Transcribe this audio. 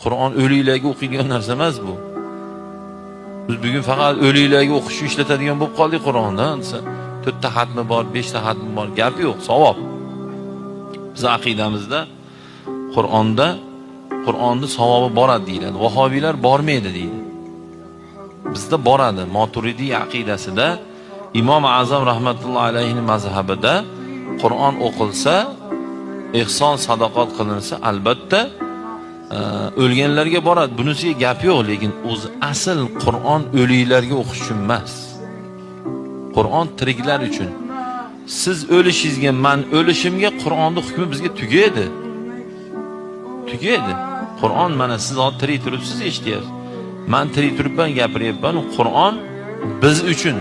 Qur'on o'liklarga o'qilgan narsa emas bu. Biz bugun faqat o'liklarga o'qishni ishlatadigan bo'lib qoldik Qur'ondan. 4 ta xatmi bor, 5 ta xatmi bor, gap yo'q, savob. Biz aqidamizda Qur'onni savobi boradi deyiladi. Vahobiylar bormaydi deydi. Bizda boradi. Maturidiy aqidasida Imom Azam rahmatullohi alayhining mazhabida Qur'on o'qilsa, ihson sadoqat qilinsa, albatta o'lganlarga boradi. Bunisiga gap yo'q, lekin o'zi asl Qur'on o'liklarga o'qish uchun emas. Qur'on tiriklar uchun. Siz o'lishingizga, men o'lishimga Qur'onning hukmi bizga tugaydi. Tugaydi. Qur'on mana siz tirik turibsiz eshityapsiz. Men tirik turibman, gapiryapman. Qur'on biz uchun.